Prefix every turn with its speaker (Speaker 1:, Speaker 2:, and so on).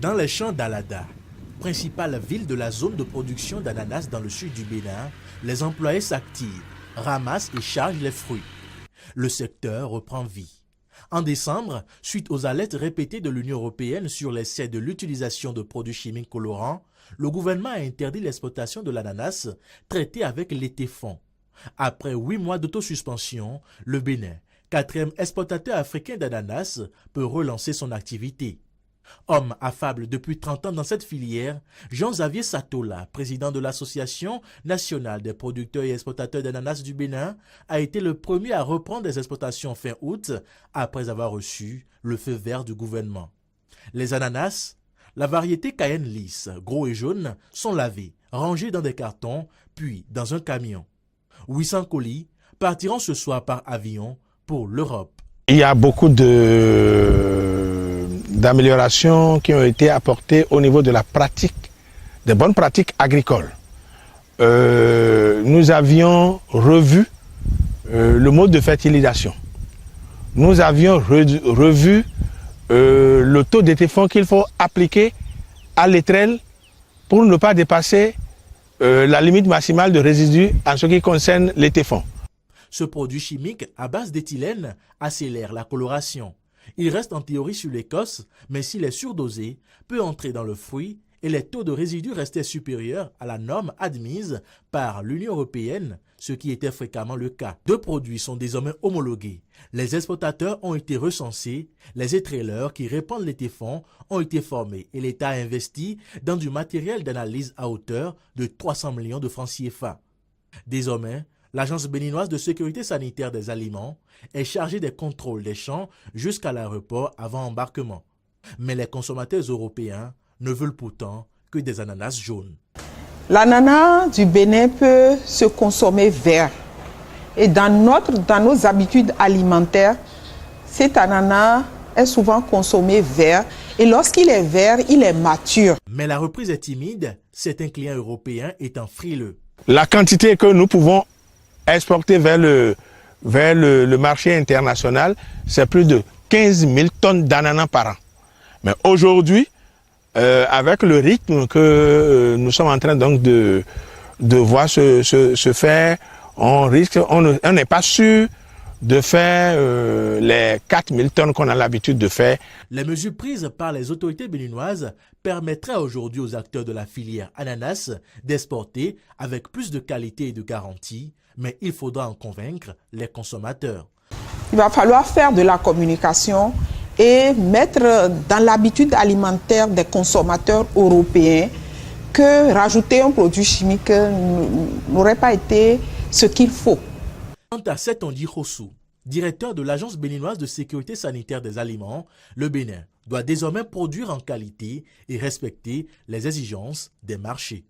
Speaker 1: Dans les champs d'Alada, principale ville de la zone de production d'ananas dans le sud du Bénin, les employés s'activent, ramassent et chargent les fruits. Le secteur reprend vie. En décembre, suite aux alertes répétées de l'Union européenne sur l'essai de l'utilisation de produits chimiques colorants, le gouvernement a interdit l'exportation de l'ananas traité avec l'étéfon. Après 8 mois d'autosuspension, le Bénin, quatrième exportateur africain d'ananas, peut relancer son activité. Homme affable depuis 30 ans dans cette filière, Jean-Xavier Satola, président de l'Association nationale des producteurs et exportateurs d'ananas du Bénin, a été le premier à reprendre les exportations fin août après avoir reçu le feu vert du gouvernement. Les ananas, la variété Cayenne lisse, gros et jaune, sont lavés, rangés dans des cartons, puis dans un camion. 800 colis partiront ce soir par avion pour l'Europe.
Speaker 2: Il y a beaucoup d'améliorations qui ont été apportées au niveau de la pratique, des bonnes pratiques agricoles. Nous avions revu le mode de fertilisation. Nous avions revu le taux d'étéfon qu'il faut appliquer à l'étrelle pour ne pas dépasser la limite maximale de résidus en ce qui concerne l'étéfon.
Speaker 1: Ce produit chimique à base d'éthylène accélère la coloration. Il reste en théorie sur l'écorce, mais s'il est surdosé, peut entrer dans le fruit et les taux de résidus restaient supérieurs à la norme admise par l'Union européenne, ce qui était fréquemment le cas. 2 produits sont désormais homologués. Les exportateurs ont été recensés, les étraileurs qui répandent l'étéfon ont été formés et l'État a investi dans du matériel d'analyse à hauteur de 300 millions de francs CFA. Désormais, l'Agence béninoise de sécurité sanitaire des aliments est chargée des contrôles des champs jusqu'à l'aéroport avant embarquement. Mais les consommateurs européens ne veulent pourtant que des ananas jaunes.
Speaker 3: L'ananas du Bénin peut se consommer vert. Et dans nos habitudes alimentaires, cet ananas est souvent consommé vert. Et lorsqu'il est vert, il est mature.
Speaker 1: Mais la reprise est timide, certains clients européens étant frileux.
Speaker 2: La quantité que nous pouvons exporter vers le marché international, c'est plus de 15 000 tonnes d'ananas par an. Mais aujourd'hui, avec le rythme que nous sommes en train donc de voir se faire, on n'est pas sûr de faire les 4 000 tonnes qu'on a l'habitude de faire.
Speaker 1: Les mesures prises par les autorités béninoises permettraient aujourd'hui aux acteurs de la filière ananas d'exporter avec plus de qualité et de garantie, mais il faudra en convaincre les consommateurs.
Speaker 3: Il va falloir faire de la communication et mettre dans l'habitude alimentaire des consommateurs européens que rajouter un produit chimique n'aurait pas été ce qu'il faut.
Speaker 1: Quant à Setondi Hossou, directeur de l'Agence béninoise de sécurité sanitaire des aliments, le Bénin doit désormais produire en qualité et respecter les exigences des marchés.